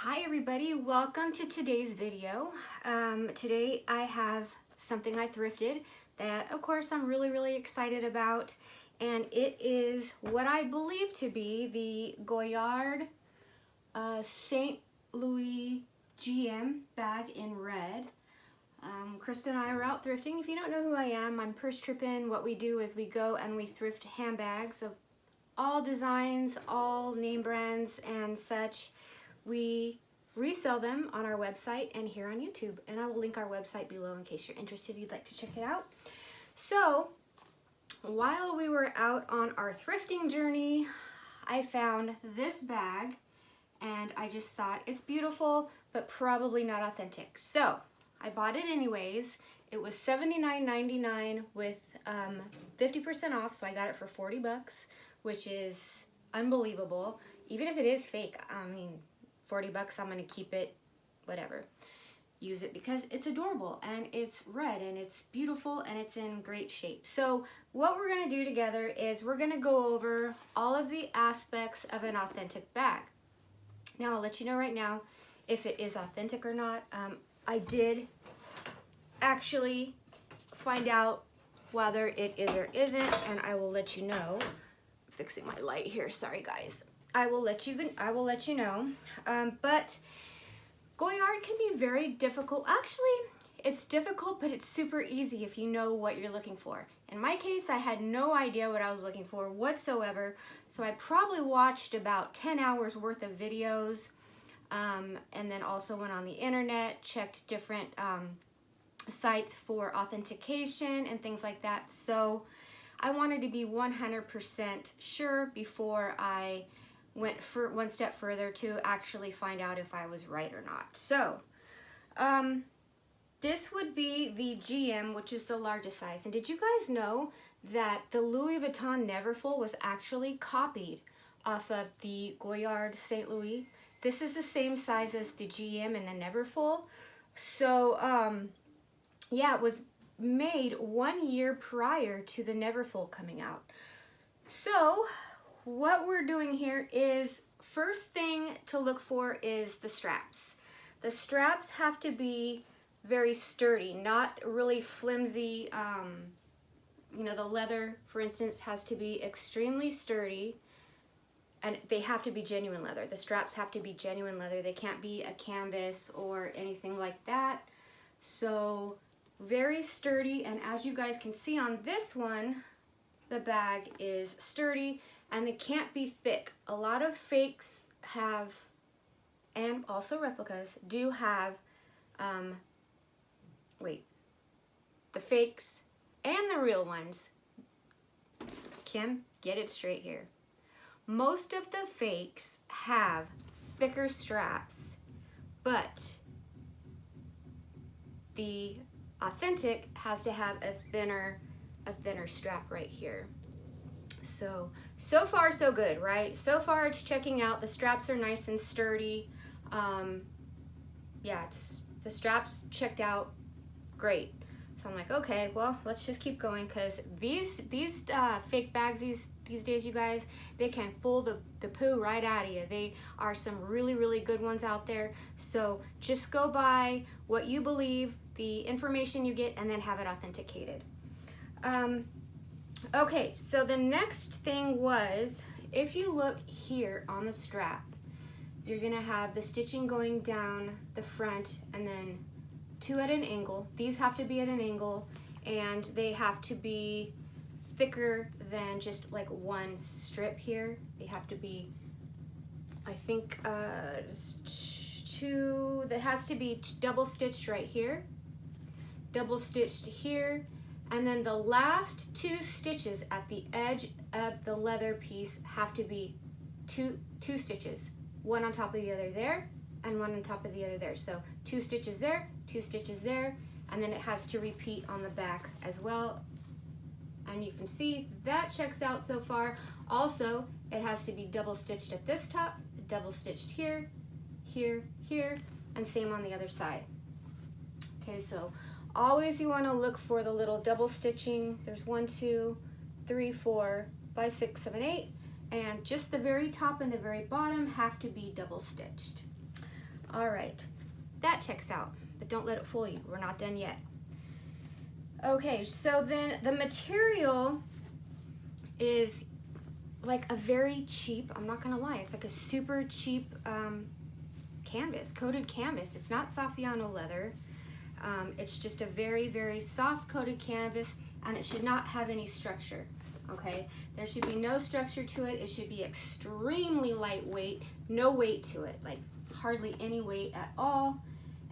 Hi everybody, welcome to today's video. Today I have something I thrifted that of course I'm really excited about, and it is what I believe to be the Goyard Saint Louis GM bag in red. Krista and I are out thrifting. If you don't know who I am, I'm purse tripping. What we do is we go and we thrift handbags of all designs, all name brands and such. We resell them on our website and here on YouTube, and I will link our website below in case you're interested, you'd like to check it out. So while we were out on our thrifting journey, I found this bag and I just thought it's beautiful but probably not authentic, so I bought it anyways. It was $79.99 with 50% off, so I got it for 40 bucks, which is unbelievable. Even if it is fake, I mean, 40 bucks, I'm gonna keep it, whatever. Use it because it's adorable and it's red and it's beautiful and it's in great shape. So what we're gonna do together is we're gonna go over all of the aspects of an authentic bag. Now I'll let you know right now if it is authentic or not. I did actually find out whether it is or isn't, and I will let you know. Fixing my light here, sorry guys. I will let you know. But Goyard can be very difficult. Actually, it's difficult, but it's super easy if you know what you're looking for. In my case, I had no idea what I was looking for whatsoever, so I probably watched about 10 hours worth of videos, and then also went on the internet, checked different sites for authentication and things like that. So I wanted to be 100% sure before I went for one step further to actually find out if I was right or not. So this would be the GM, which is the largest size. And did you guys know that the Louis Vuitton Neverfull was actually copied off of the Goyard Saint Louis? This is the same size as the GM and the Neverfull. So yeah, it was made 1 year prior to the Neverfull coming out. So what we're doing here is, first thing to look for is the straps. The straps have to be very sturdy, not really flimsy. You know, the leather, for instance, has to be extremely sturdy, and they have to be genuine leather. The straps have to be genuine leather. They can't be a canvas or anything like that. So very sturdy, and as you guys can see on this one, the bag is sturdy and they can't be thick. A lot of fakes have, and also replicas, do have, the fakes and the real ones. Kim, get it straight here. Most of the fakes have thicker straps, but the authentic has to have a thinner strap right here. So far so good, right? So far it's checking out. The straps are nice and sturdy. Yeah, the straps checked out great. So I'm like, okay, well, let's just keep going, because these fake bags these days, you guys, they can fool the poo right out of you. They are some really good ones out there. So just go by what you believe, the information you get, and then have it authenticated. Okay, so the next thing was, if you look here on the strap, you're gonna have the stitching going down the front and then two at an angle. These have to be at an angle, and they have to be thicker than just like one strip here. They have to be, I think, two, that has to be double stitched right here, double stitched here, and then the last two stitches at the edge of the leather piece have to be two stitches, one on top of the other there and one on top of the other there. So two stitches there, and then it has to repeat on the back as well. And you can see that checks out so far. Also, it has to be double stitched at this top, double stitched here, here, and same on the other side. Okay, so always you want to look for the little double stitching. There's 1, 2, 3, 4, 5, 6, 7, 8, and just the very top and the very bottom have to be double stitched. All right, that checks out, but don't let it fool you. We're not done yet. Okay, so then the material is like a very cheap, I'm not gonna lie, it's like a super cheap canvas, coated canvas. It's not Saffiano leather. It's just a very, very soft coated canvas, and it should not have any structure, okay? There should be no structure to it. It should be extremely lightweight, no weight to it, like hardly any weight at all.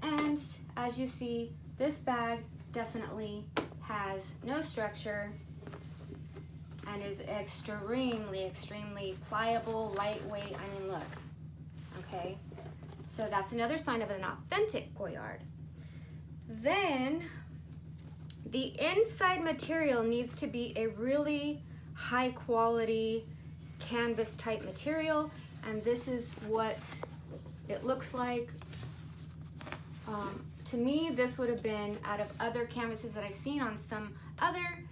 And as you see, this bag definitely has no structure and is extremely, extremely pliable, lightweight. I mean, look, okay? So that's another sign of an authentic Goyard. Then the inside material needs to be a really high quality canvas type material, and this is what it looks like. To me, this would have been, out of other canvases that I've seen on some other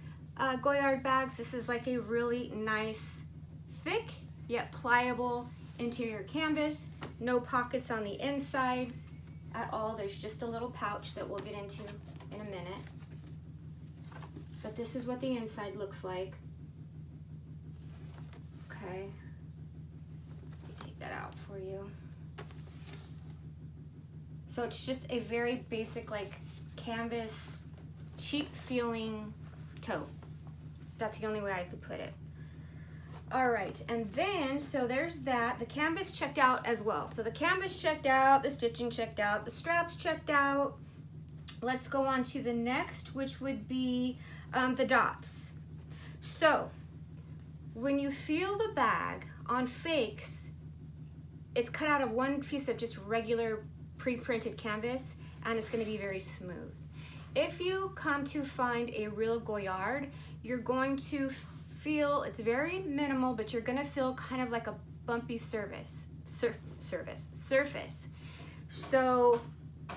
Goyard bags, this is like a really nice, thick, yet pliable interior canvas. No pockets on the inside at all. There's just a little pouch that we'll get into in a minute. But this is what the inside looks like. Okay, let me take that out for you. So it's just a very basic, like, canvas, cheap feeling tote. That's the only way I could put it. All right, and then, so there's that. The canvas checked out as well. So the canvas checked out, the stitching checked out, the straps checked out. Let's go on to the next, which would be the dots. So when you feel the bag on fakes, it's cut out of one piece of just regular pre-printed canvas, and it's going to be very smooth. If you come to find a real Goyard, you're going to feel, it's very minimal, but you're going to feel kind of like a bumpy surface. So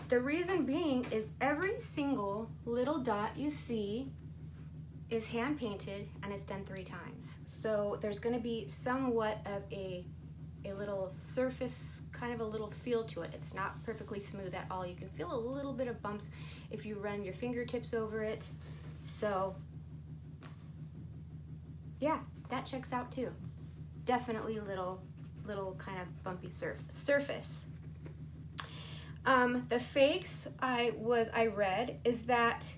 the reason being is every single little dot you see is hand painted, and it's done 3 times. So there's going to be somewhat of a little surface, kind of a little feel to it. It's not perfectly smooth at all. You can feel a little bit of bumps if you run your fingertips over it. So yeah, that checks out too. Definitely a little kind of bumpy surface. The fakes I read is that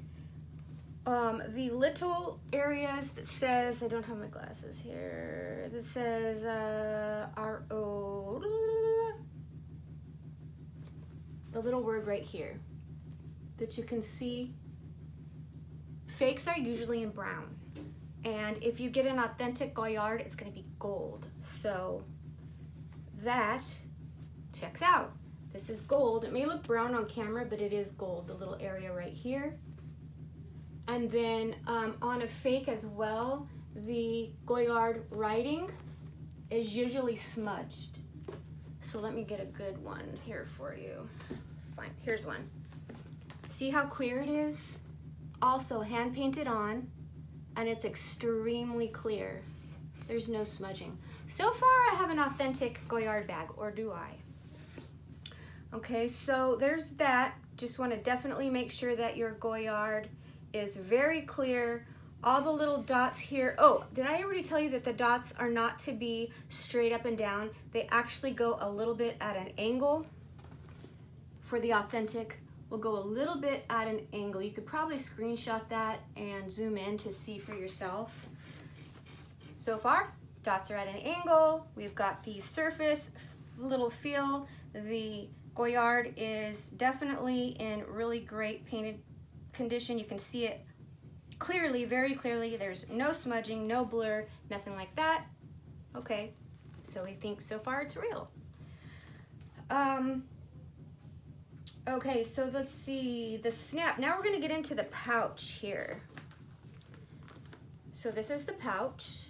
the little areas that says, I don't have my glasses here, that says R-O, the little word right here that you can see, fakes are usually in brown. And if you get an authentic Goyard, it's going to be gold. So that checks out. This is gold. It may look brown on camera, but it is gold, the little area right here. And then on a fake as well, the Goyard writing is usually smudged. So let me get a good one here for you. Fine, here's one. See how clear it is? Also hand painted on, and it's extremely clear. There's no smudging. So far I have an authentic Goyard bag, or do I? Okay, so there's that. Just want to definitely make sure that your Goyard is very clear. All the little dots here. Oh, did I already tell you that the dots are not to be straight up and down? They actually go a little bit at an angle. For the authentic, we'll go a little bit at an angle. You could probably screenshot that and zoom in to see for yourself. So far, dots are at an angle. We've got the surface little feel. The Goyard is definitely in really great painted condition. You can see it clearly, very clearly. There's no smudging, no blur, nothing like that. Okay, so we think so far it's real. Okay, so let's see, the snap. Now we're gonna get into the pouch here. So this is the pouch.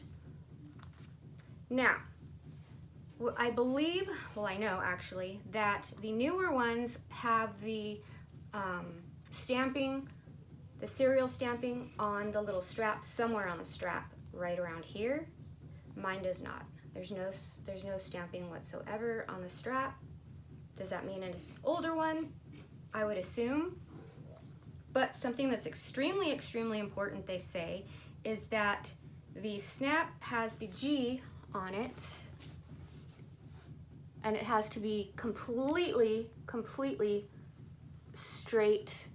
Now, I believe, well, I know actually, that the newer ones have the stamping, the serial stamping on the little strap, somewhere on the strap, right around here. Mine does not. There's no stamping whatsoever on the strap. Does that mean it's an older one? I would assume. But something that's extremely, extremely important, they say, is that the snap has the G on it, and it has to be completely straight.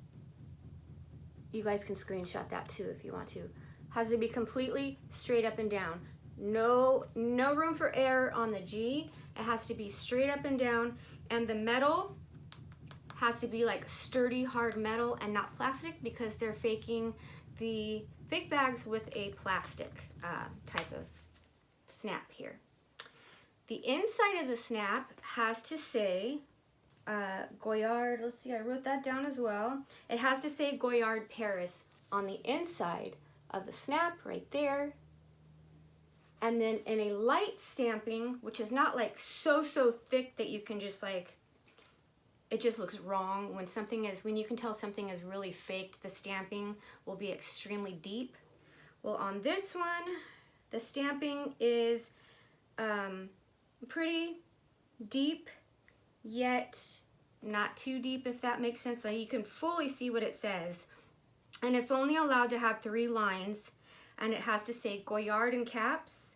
You guys can screenshot that too if you want to. Has to be completely straight up and down. No room for error on the G. It has to be straight up and down, and the metal has to be like sturdy, hard metal and not plastic, because they're faking the fake bags with a plastic type of snap here. The inside of the snap has to say Goyard, let's see, I wrote that down as well. It has to say Goyard Paris on the inside of the snap right there. And then in a light stamping, which is not like so thick that you can just like, it just looks wrong. When you can tell something is really faked, the stamping will be extremely deep. Well, on this one, the stamping is pretty deep, yet not too deep, if that makes sense. Like, you can fully see what it says. And it's only allowed to have 3 lines, and it has to say Goyard in caps,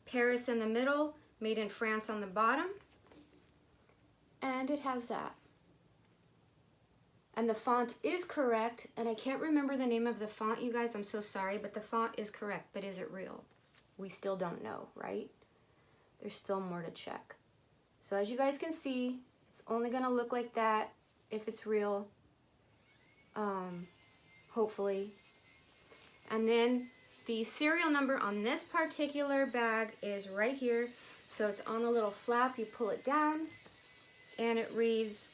Paris in the middle, made in France on the bottom, and it has that. And the font is correct, and I can't remember the name of the font, you guys, I'm so sorry, but the font is correct. But is it real? We still don't know, right? There's still more to check. So as you guys can see, it's only gonna look like that if it's real, hopefully. And then the serial number on this particular bag is right here. So it's on the little flap, you pull it down, and it reads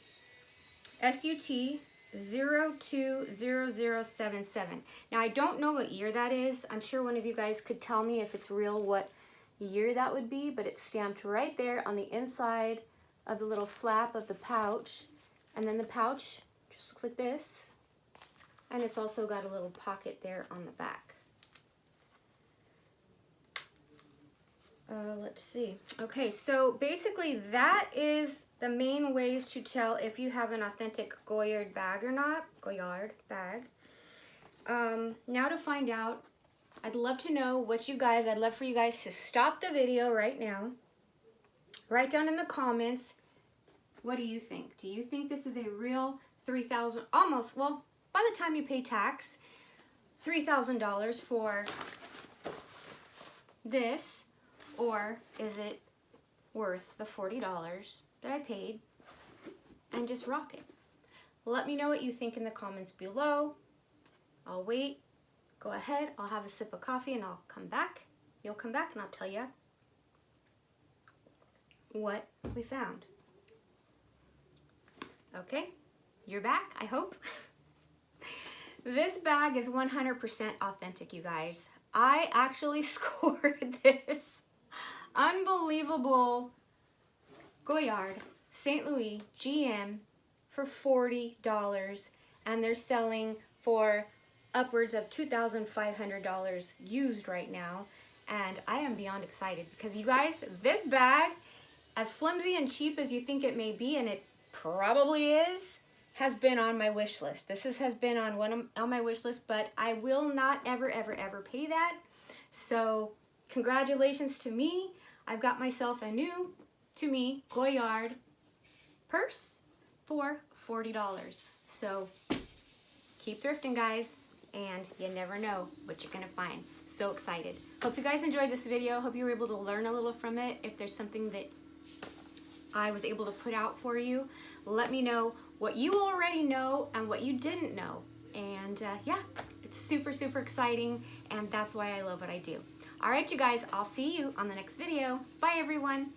SUT 020077. Now I don't know what year that is. I'm sure one of you guys could tell me if it's real what year that would be, but it's stamped right there on the inside of the little flap of the pouch. And then the pouch just looks like this. And it's also got a little pocket there on the back. Let's see. Okay, so basically that is the main ways to tell if you have an authentic Goyard bag or not. Goyard bag. Now to find out, I'd love to know what I'd love for you guys to stop the video right now. Write down in the comments, what do you think? Do you think this is a real $3,000, almost, well, by the time you pay tax, $3,000 for this? Or is it worth the $40 that I paid and just rock it? Let me know what you think in the comments below. I'll wait. Go ahead. I'll have a sip of coffee and I'll come back. You'll come back and I'll tell you what we found. Okay, you're back, I hope. This bag is 100% authentic, you guys. I actually scored this unbelievable Goyard Saint Louis GM for $40, and they're selling for upwards of $2,500 used right now, and I am beyond excited because, you guys, this bag, as flimsy and cheap as you think it may be, and it probably is, has been on my wish list. This has been on my wish list, but I will not ever pay that. So congratulations to me. I've got myself a new, to me, Goyard purse for $40. So keep thrifting, guys, and you never know what you're gonna find. So excited. Hope you guys enjoyed this video. Hope you were able to learn a little from it. If there's something that I was able to put out for you, let me know what you already know and what you didn't know. And yeah, it's super exciting, and that's why I love what I do. All right, you guys, I'll see you on the next video. Bye, everyone.